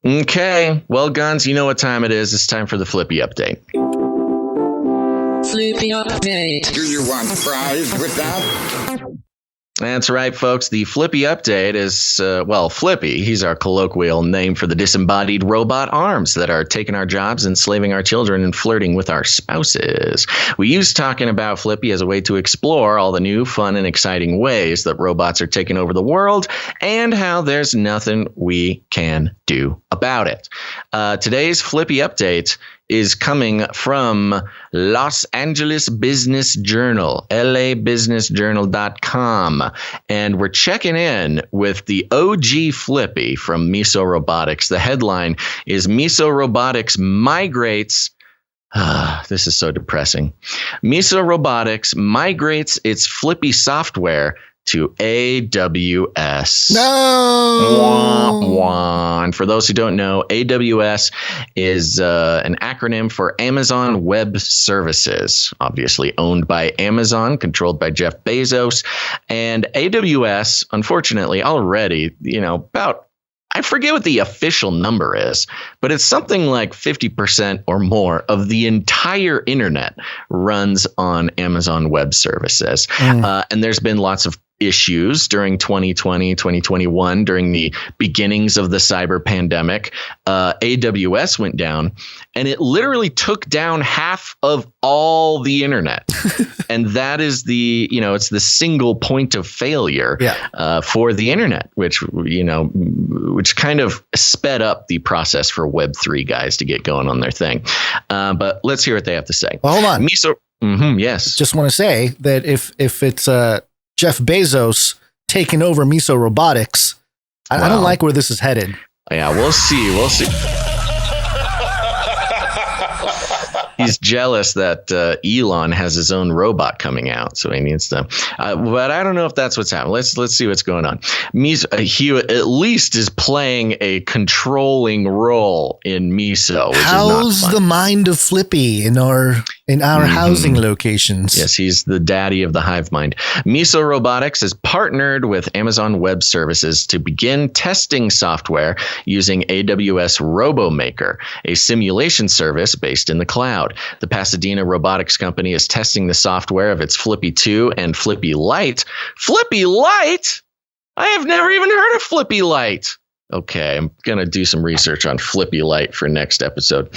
Okay, well, Guns, you know what time it is. It's time for the Flippy update. Flippy update. Do you want fries with that? That's right, folks. The Flippy update is, Flippy. He's our colloquial name for the disembodied robot arms that are taking our jobs, enslaving our children, and flirting with our spouses. We use talking about Flippy as a way to explore all the new, fun, and exciting ways that robots are taking over the world and how there's nothing we can do about it. Today's Flippy update is coming from Los Angeles Business Journal, labusinessjournal.com. And we're checking in with the OG Flippy from Miso Robotics. The headline is Miso Robotics Migrates. This is so depressing. Miso Robotics migrates its Flippy software to AWS. No! Wah, wah. And for those who don't know, AWS is an acronym for Amazon Web Services, obviously owned by Amazon, controlled by Jeff Bezos. And AWS, unfortunately, already, I forget what the official number is, but it's something like 50% or more of the entire internet runs on Amazon Web Services. And there's been lots of issues during 2020, 2021, during the beginnings of the cyber pandemic. AWS went down and it literally took down half of all the internet. And that is it's the single point of failure for the internet, which kind of sped up the process for Web3 guys to get going on their thing. But let's hear what they have to say. Well, hold on. Miso, yes. Just want to say that if it's Jeff Bezos taking over Miso Robotics, I don't like where this is headed. Yeah, we'll see. He's jealous that Elon has his own robot coming out, so he needs to. But I don't know if that's what's happening. Let's see what's going on. Miso, he at least is playing a controlling role in Miso. How's the mind of Flippy in our housing locations? Yes, he's the daddy of the hive mind. Miso Robotics has partnered with Amazon Web Services to begin testing software using AWS RoboMaker, a simulation service based in the cloud. The Pasadena robotics company is testing the software of its Flippy 2 and Flippy Lite. Flippy Lite? I have never even heard of Flippy Lite. Okay, I'm going to do some research on Flippy Lite for next episode.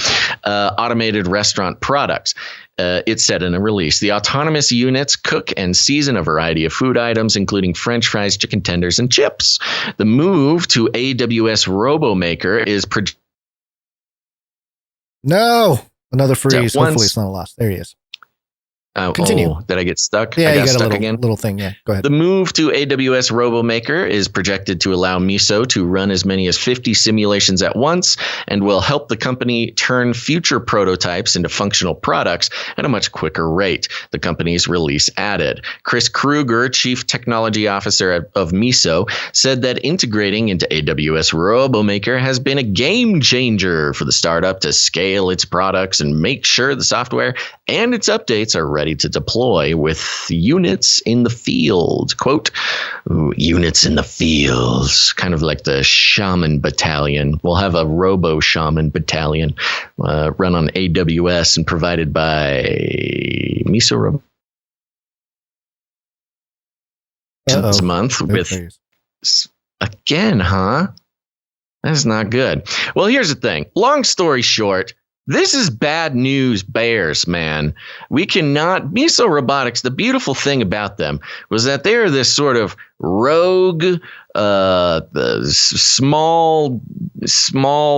Automated restaurant products. It said in a release, the autonomous units cook and season a variety of food items, including French fries, chicken tenders, and chips. The move to AWS RoboMaker is No. Another freeze. Hopefully it's not a loss. There he is. Continue. Did I get stuck? Yeah, I got you got stuck a little thing. Yeah, go ahead. The move to AWS RoboMaker is projected to allow Miso to run as many as 50 simulations at once and will help the company turn future prototypes into functional products at a much quicker rate, the company's release added. Chris Kruger, Chief Technology Officer of Miso, said that integrating into AWS RoboMaker has been a game changer for the startup to scale its products and make sure the software and its updates are ready to deploy with units in the field. Quote, units in the fields, kind of like the Shaman Battalion. We'll have a Robo Shaman Battalion run on AWS and provided by Miso Robo. This month with again, huh? That's not good. Well, here's the thing. Long story short, this is bad news bears, man. We cannot. Miso Robotics, the beautiful thing about them was that they're this sort of rogue, small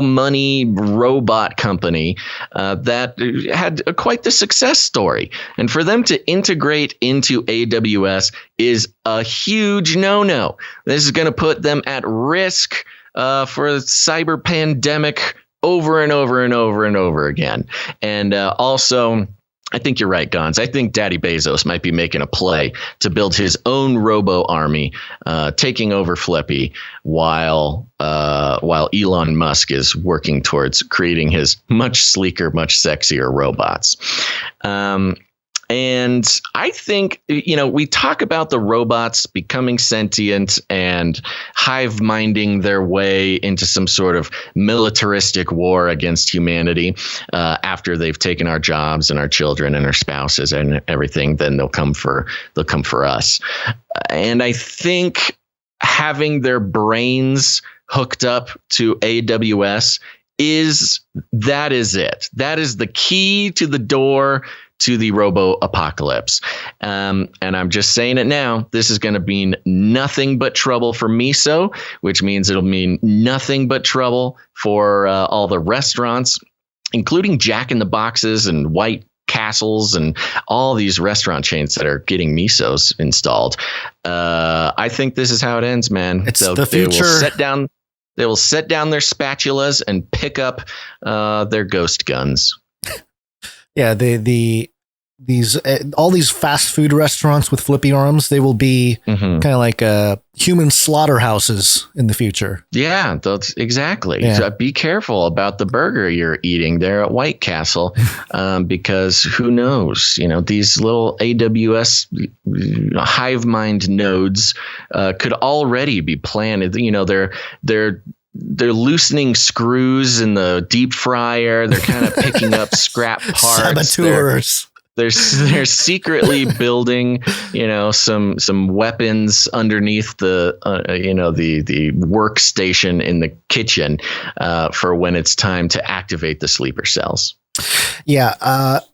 money robot company that had quite the success story. And for them to integrate into AWS is a huge no-no. This is going to put them at risk for a cyber pandemic over and over and over and over again. And also, I think you're right, Gons. I think Daddy Bezos might be making a play to build his own robo army, taking over Flippy while Elon Musk is working towards creating his much sleeker, much sexier robots. And I think, we talk about the robots becoming sentient and hive minding their way into some sort of militaristic war against humanity after they've taken our jobs and our children and our spouses and everything. Then they'll come for us. And I think having their brains hooked up to AWS is it. That is the key to the door to the robo apocalypse. And I'm just saying it now. This is going to mean nothing but trouble for Miso, which means it'll mean nothing but trouble for all the restaurants, including Jack in the Boxes and White Castles and all these restaurant chains that are getting Misos installed. I think this is how it ends, man. It's the future. They will set down their spatulas and pick up their ghost guns. Yeah, all these fast food restaurants with flippy arms, they will be kind of like human slaughterhouses in the future. Yeah, that's exactly. Yeah. So be careful about the burger you're eating there at White Castle, because who knows? These little AWS hive mind nodes could already be planted. They're loosening screws in the deep fryer. They're kind of picking up scrap parts. Saboteurs. They're secretly building, some weapons underneath the workstation in the kitchen for when it's time to activate the sleeper cells. Yeah.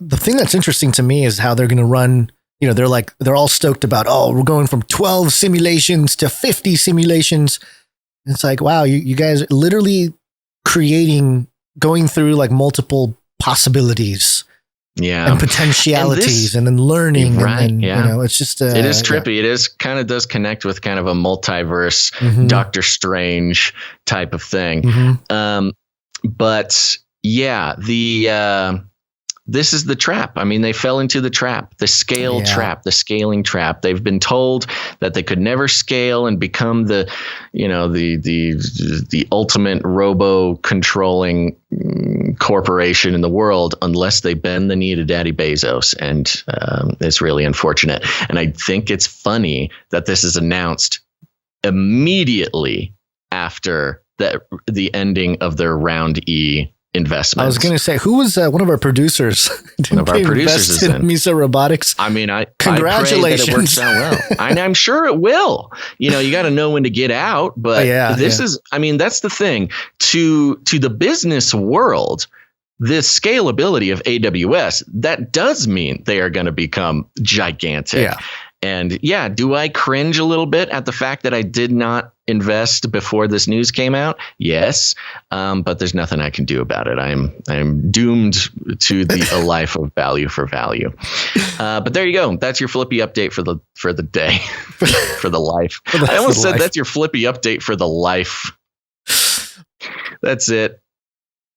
The thing that's interesting to me is how they're going to run. They're all stoked about, we're going from 12 simulations to 50 simulations. It's like, wow, you guys are literally going through like multiple possibilities. Yeah. And potentialities and then learning. Right. And then, it's just, it is trippy. Yeah. It is kind of does connect with kind of a multiverse, Doctor Strange type of thing. But yeah, this is the trap. I mean, they fell into the trap, the scale trap, the scaling trap. They've been told that they could never scale and become the ultimate robo controlling corporation in the world unless they bend the knee to Daddy Bezos. And it's really unfortunate. And I think it's funny that this is announced immediately after the ending of their round E investment. I was going to say, who was one of our producers? One of our producers is in Miso Robotics. I mean, congratulations. I pray that it works out well. I'm sure it will. You got to know when to get out. But is, that's the thing to the business world. This scalability of AWS, that does mean they are going to become gigantic. Yeah. And do I cringe a little bit at the fact that I did not invest before this news came out? Yes, but there's nothing I can do about it. I'm doomed to a life of value for value. But there you go. That's your Flippy update for the day, for the life. I almost said that's your Flippy update for the life. That's it.